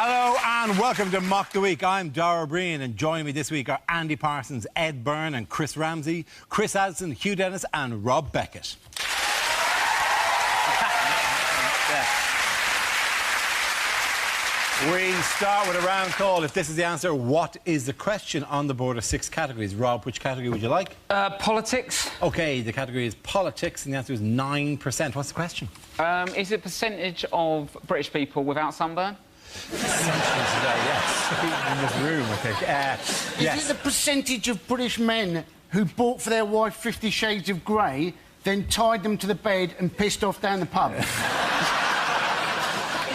Hello and welcome to Mock the Week. I'm Dara Breen and joining me this week are Andy Parsons, Ed Byrne and Chris Ramsey, Chris Addison, Hugh Dennis and Rob Beckett. We start with a round call. If this is the answer, what is the question on the board of 6 categories? Rob, which category would you like? Politics. OK, the category is politics and the answer is 9%. What's the question? Is it percentage of British people without sunburn? Yes. In this room, I think. Yes. Is it the percentage of British men who bought for their wife 50 Shades of Grey, then tied them to the bed and pissed off down the pub? Is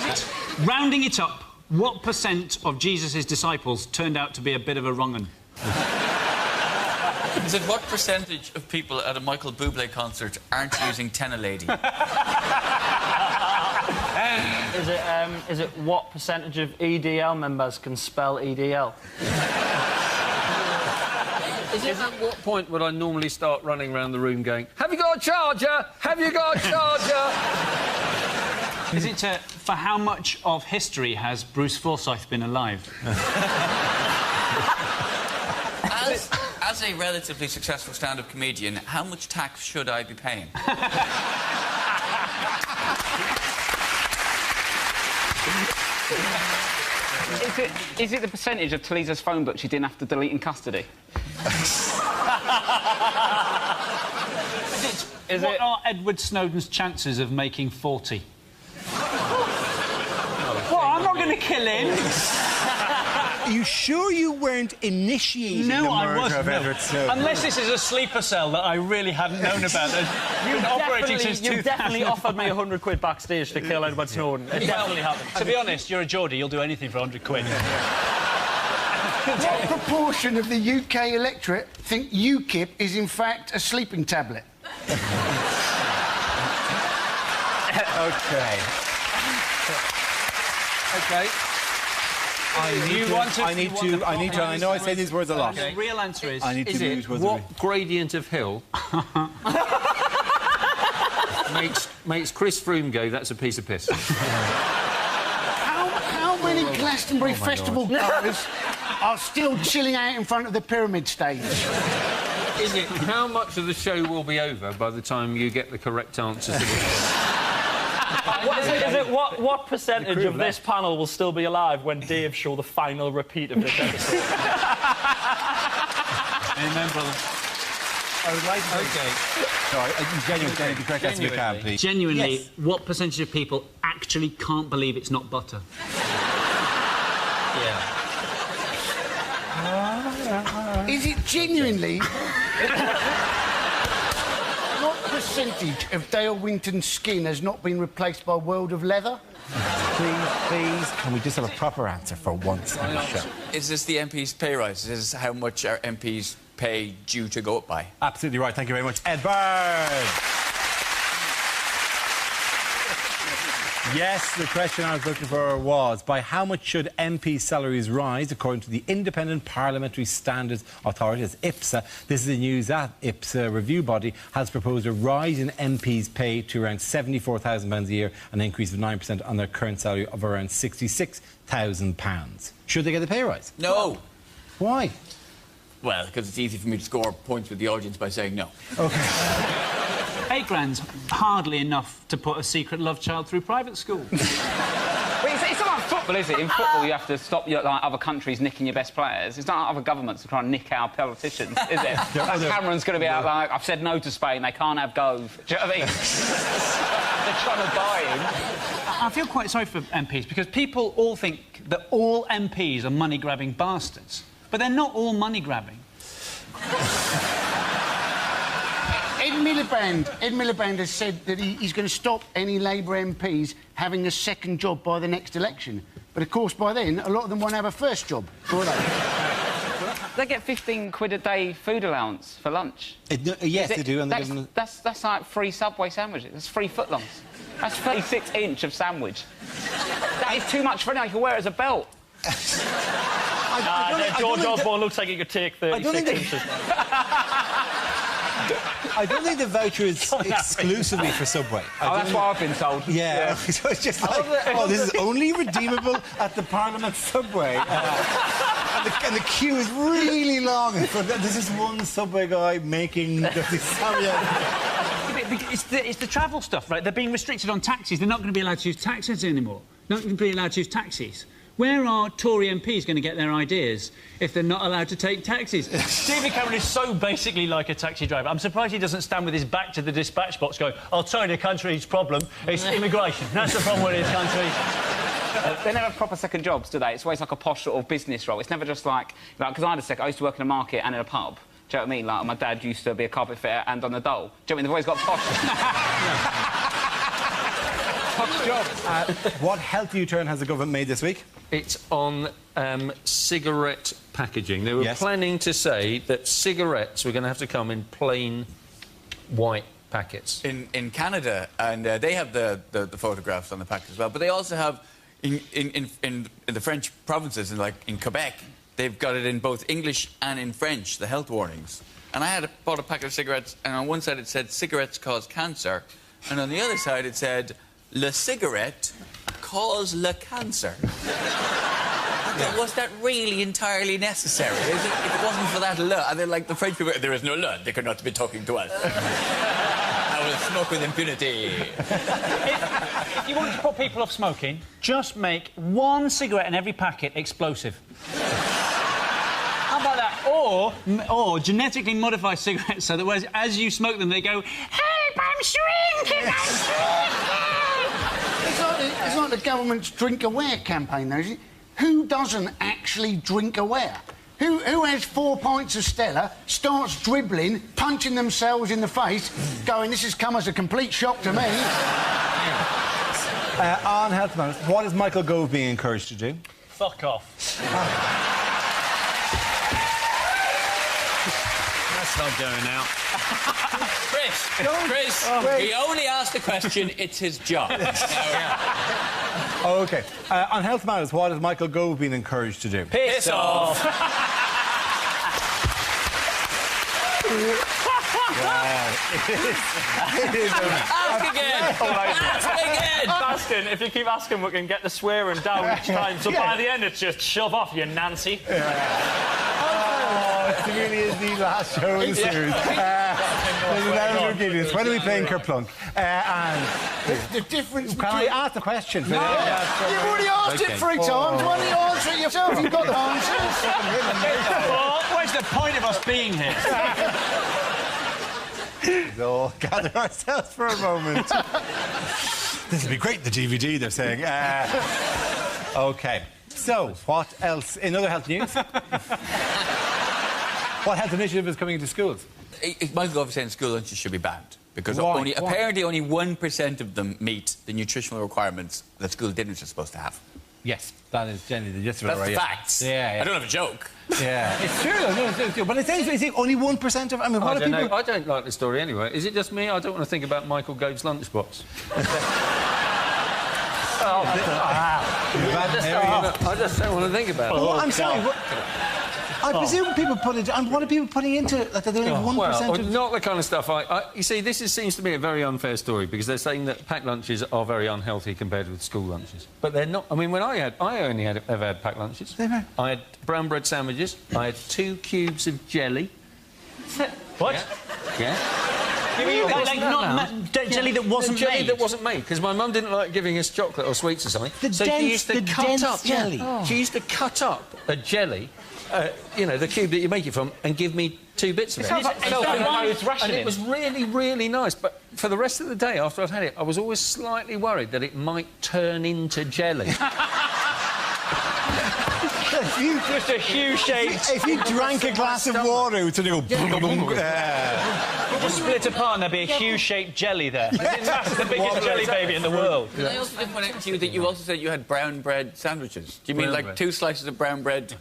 it, rounding it up, what % of Jesus' disciples turned out to be a bit of a wrong-un? Is it what percentage of people at a Michael Bublé concert aren't using Tenalady? Is it what percentage of EDL members can spell EDL? At what point would I normally start running around the room going, "Have you got a charger? Have you got a charger?" Is it for how much of history has Bruce Forsyth been alive? As a relatively successful stand-up comedian, how much tax should I be paying? Is it the percentage of Talisa's phone book she didn't have to delete in custody? What are Edward Snowden's chances of making 40? What? I'm not going to kill him. Are you sure you weren't initiating the murder of Edward Snowden? Unless this is a sleeper cell that I really hadn't known about. You've been operating since 2000. You definitely offered me £100 backstage to kill Edward Snowden. It definitely happened. To be honest, you're a Geordie. You'll do anything for £100. What proportion of the UK electorate think UKIP is in fact a sleeping tablet? OK. OK. I know I say these words a lot. The real answer is... Is it what gradient of hill makes Chris Froome go, "That's a piece of piss"? How many Glastonbury Festival goers are still chilling out in front of the pyramid stage? Is it how much of the show will be over by the time you get the correct answers to this? What percentage of this panel will still be alive when Dave show the final repeat of this episode? Amen, brother. I would like to... OK. Sorry, genuinely, the correct answer if you can, please. Genuinely, yes. What percentage of people actually can't believe it's not butter? Yeah. Is it genuinely... What percentage of Dale Winton's skin has not been replaced by a world of leather? Please, can we just have a proper answer for once on the show? Is this the MP's pay rise? Is this how much our MPs pay due to go up by? Absolutely right. Thank you very much. Ed Byrne. Yes, the question I was looking for was, by how much should MP salaries rise according to the Independent Parliamentary Standards Authority, as IPSA? This is the news that IPSA review body has proposed a rise in MPs' pay to around £74,000 a year, an increase of 9% on their current salary of around £66,000. Should they get a pay rise? No. Why? Well, because it's easy for me to score points with the audience by saying no. OK. £8,000's hardly enough to put a secret love child through private school. But it's not like football, is it? In football, you have to stop other countries nicking your best players. It's not like other governments to try and nick our politicians, is it? Cameron's going to be out like, "I've said no to Spain, they can't have Gove." Do you know what I mean? They're trying to buy him. I feel quite sorry for MPs, because people all think that all MPs are money-grabbing bastards. But they're not all money-grabbing. Ed Miliband has said that he's going to stop any Labour MPs having a second job by the next election. But, of course, by then, a lot of them won't have a first job, will they? They get £15 a day food allowance for lunch. Yes, they do. And that's like free Subway sandwiches. That's free footlongs. That's 36-inch of sandwich. That is too much for anyone. You can wear it as a belt. George Osborne looks like he could take 36 inches. I don't think the voucher is exclusively for Subway. That's what I've been told. Yeah. So it's just like, this is only redeemable at the Parliament Subway. And the queue is really long. There's this one Subway guy making It's the travel stuff, right? They're being restricted on taxis. They're not going to be allowed to use taxis anymore. Not going to be allowed to use taxis. Where are Tory MPs going to get their ideas if they're not allowed to take taxis? David Cameron is so basically like a taxi driver. I'm surprised he doesn't stand with his back to the dispatch box going, I'll tell you the country's problem. It's immigration. That's the problem with this country. They never have proper second jobs, do they? It's always like a posh sort of business role. It's never just like... Because I used to work in a market and in a pub. Do you know what I mean? Like, my dad used to be a carpet fitter and on the dole. Do you know what I mean? They've always got posh... posh jobs. What health U-turn has the government made this week? It's on cigarette packaging. They were planning to say that cigarettes were going to have to come in plain white packets. In Canada, and they have the photographs on the packet as well, but they also have in the French provinces, in Quebec, they've got it in both English and in French, the health warnings. And I bought a packet of cigarettes, and on one side it said cigarettes cause cancer, and on the other side it said le cigarette cause le cancer. Was that really entirely necessary? If it wasn't for that le, and then like the French people, there is no le, they could not be talking to us. I will smoke with impunity. If you want to put people off smoking, just make one cigarette in every packet explosive. How about that? Or genetically modify cigarettes so that as you smoke them, they go, help, I'm shrinking, I'm shrinking! It's like the government's Drink Aware campaign, though, isn't it? Who doesn't actually drink aware? Who has 4 pints of Stella, starts dribbling, punching themselves in the face, going, this has come as a complete shock to me? On health matters, what is Michael Gove being encouraged to do? Fuck off. That's not going out. Chris, he only asked a question, it's his job. OK. On health matters, what has Michael Gove been encouraged to do? Piss off. It is. Ask again. Ask again. Asking, if you keep asking, we can get the swearing down each time. So by the end, it's just shove off, you Nancy. Oh, it really is the last show in the series. When are we playing Kerplunk? And the difference can I ask the question? You've already asked it 3 times. Why don't you answer it yourself? You've got the answers. What's the point of us being here? We'll all gather ourselves for a moment. This would be great, the DVD, they're saying. OK. So, what else? In other health news? What health initiative is coming into schools? Michael Gove is saying school lunches should be banned because apparently only 1% of them meet the nutritional requirements that school dinners are supposed to have. Yes, that is generally the gist of it. That's the facts. Yeah. I don't have a joke. Yeah, it's true. No, it's true. But it's only 1% of. I mean, what I are people? I don't like the story anyway. Is it just me? I don't want to think about Michael Gove's lunchbox. I just don't want to think about it. Well, I'm sorry. I presume people put it. And what are people putting into it? Like they're only 1%. Well, not the kind of stuff you see, this seems to me a very unfair story because they're saying that packed lunches are very unhealthy compared with school lunches. But they're not. I mean, when I only ever had packed lunches. I had brown bread sandwiches. I had 2 cubes of jelly. What? Yeah. Jelly that wasn't jelly made? that wasn't made, because my mum didn't like giving us chocolate or sweets or something. She used to cut up jelly. She used to cut up a jelly, you know, the cube that you make it from, and give me 2 bits of it. And it was really, really nice. But for the rest of the day after I'd had it, I was always slightly worried that it might turn into jelly. Just a huge-shaped... If you drank a glass of water, it would go... Just split apart and there'd be a huge-shaped jelly there. That's the biggest jelly baby in the world. I also did point out to you that you also said you had brown bread sandwiches. Do you mean like 2 slices of brown bread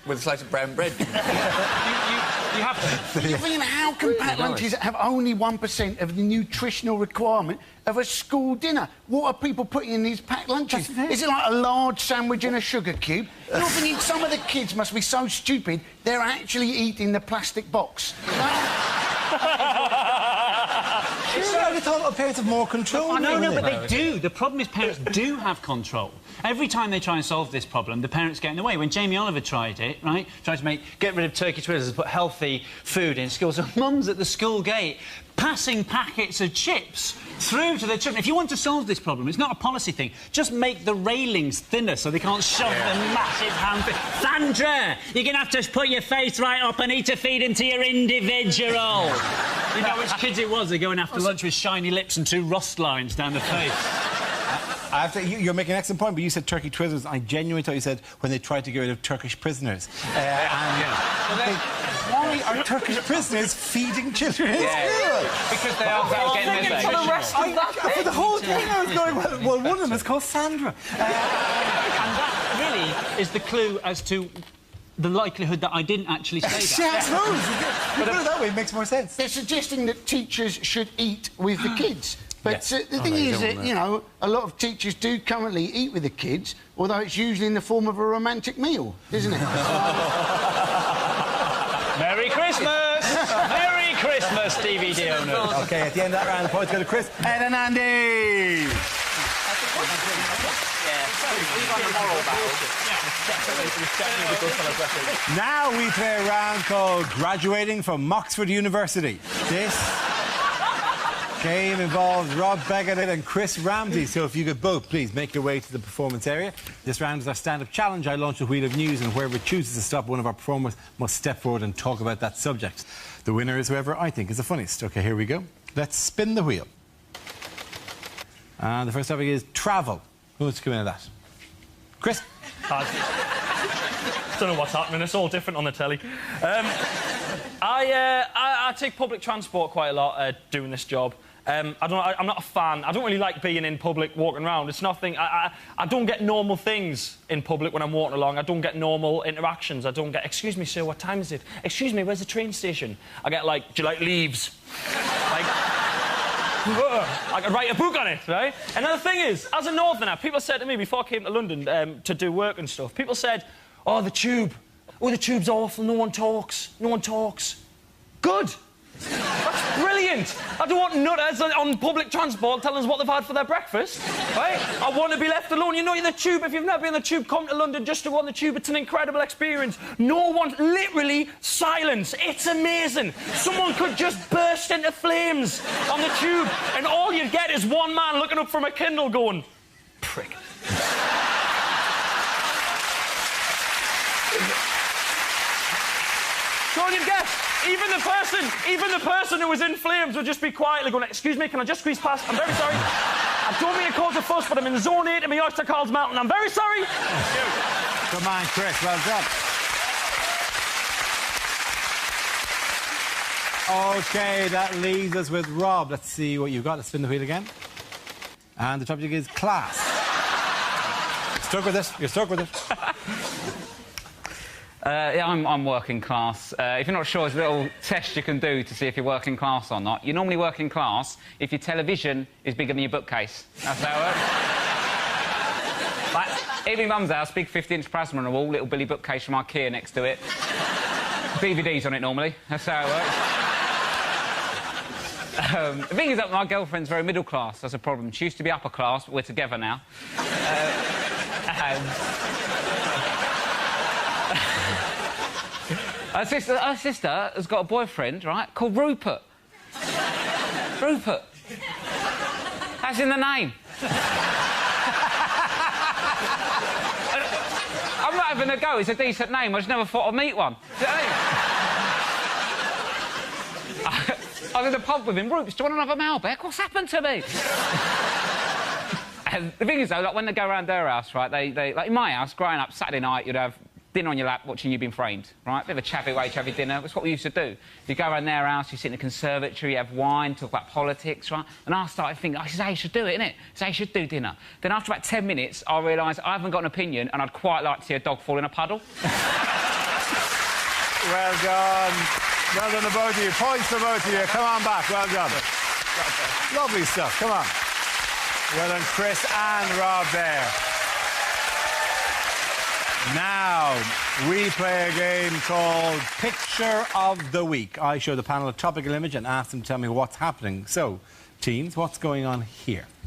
with a slice of brown bread? You have to... I mean, how can packed lunches have only 1% of the nutritional requirement of a school dinner? What are people putting in these packed lunches? Is it like a large sandwich and a sugar cube? You're thinking some of the kids must be so stupid they're actually eating the plastic box. thought parents have more control. No, but they do. The problem is parents do have control. Every time they try and solve this problem, the parents get in the way. When Jamie Oliver tried it, right, tried to get rid of turkey twizzlers and put healthy food in schools, so mums at the school gate passing packets of chips through to their children. If you want to solve this problem, it's not a policy thing. Just make the railings thinner so they can't shove the massive hand. Sandra, you're going to have to put your face right up and eat a feed into your individual. You know which kids it was? They're going after lunch with shiny lips and 2 rust lines down the face. You're making an excellent point, but you said turkey twizzlers. I genuinely thought you said when they tried to get rid of Turkish prisoners. Why are Turkish prisoners feeding children in school? Because they are getting their For the whole thing, I was going, well, one of them is called Sandra. And that really is the clue as to the likelihood that I didn't actually say that. I suppose. You put it that way, it makes more sense. They're suggesting that teachers should eat with the kids. But the thing is that, you know, a lot of teachers do currently eat with the kids, although it's usually in the form of a romantic meal, isn't it? Merry Christmas! Merry Christmas, DVD owners. OK, at the end of that round, the points go to Chris, Ed and Andy. Now we play a round called Graduating from Oxford University. This game involves Rob Beckett and Chris Ramsey, so if you could both please make your way to the performance area. This round is our stand-up challenge. I launch a wheel of news, and whoever chooses to stop, one of our performers must step forward and talk about that subject. The winner is whoever I think is the funniest. OK, here we go. Let's spin the wheel. And the first topic is travel. Who wants to come into that? Chris? I don't know what's happening. It's all different on the telly. I take public transport quite a lot doing this job. I'm not a fan. I don't really like being in public, walking around. It's nothing. I don't get normal things in public when I'm walking along. I don't get normal interactions. I don't get, excuse me, sir, what time is it? Excuse me, where's the train station? I get, like, do you like leaves? Like, I could write a book on it, right? And the thing is, as a northerner, people said to me before I came to London to do work and stuff, people said, oh, the tube. Oh, the tube's awful. No one talks. No one talks. Good. That's brilliant. I don't want nutters on public transport telling us what they've had for their breakfast, right? I want to be left alone. You know, the tube, if you've never been on the tube, come to London just to go on the tube. It's an incredible experience. No one, literally, silence. It's amazing. Someone could just burst into flames on the tube, and all you'd get is one man looking up from a Kindle going, prick. So all you'd get. Even the person who was in flames would just be quietly going, excuse me, can I just squeeze past? I'm very sorry. I don't mean to cause a fuss, but I'm in zone 8 and my oyster call's melting. I'm very sorry. Come on, Chris, well done. OK, that leaves us with Rob. Let's see what you've got. Let's spin the wheel again. And the topic is class. Stuck with it. You're stuck with it. Yeah, I'm working class. If you're not sure, there's a little test you can do to see if you're working class or not. You're normally working class if your television is bigger than your bookcase. That's how it works. Like, in my mum's house, big 50-inch plasma on the wall, little Billy bookcase from IKEA next to it. DVDs on it normally. That's how it works. The thing is that my girlfriend's very middle class. That's a problem. She used to be upper class, but we're together now. Her sister has got a boyfriend, right, called Rupert. Rupert. That's in the name. I'm not having a go. It's a decent name. I just never thought I'd meet one. Do you know what I mean? I was in the pub with him. Rupert, do you want another Malbec? What's happened to me? And the thing is, though, like, when they go around their house, right, they like in my house, growing up, Saturday night, you'd have dinner on your lap watching You've Been Framed, right? Bit of a chavvy way, chavvy dinner. That's what we used to do. You go around their house, you sit in the conservatory, you have wine, talk about politics, right? And I started thinking, oh, this is how you should do it, innit? This is how you should do dinner. Then after about 10 minutes, I realised I haven't got an opinion and I'd quite like to see a dog fall in a puddle. Well done. Well done to both of you. Points for both of you. Come on back. Well done. Lovely stuff. Come on. Well done, Chris and Rob there. Now, we play a game called Picture of the Week. I show the panel a topical image and ask them to tell me what's happening. So, teams. What's going on here?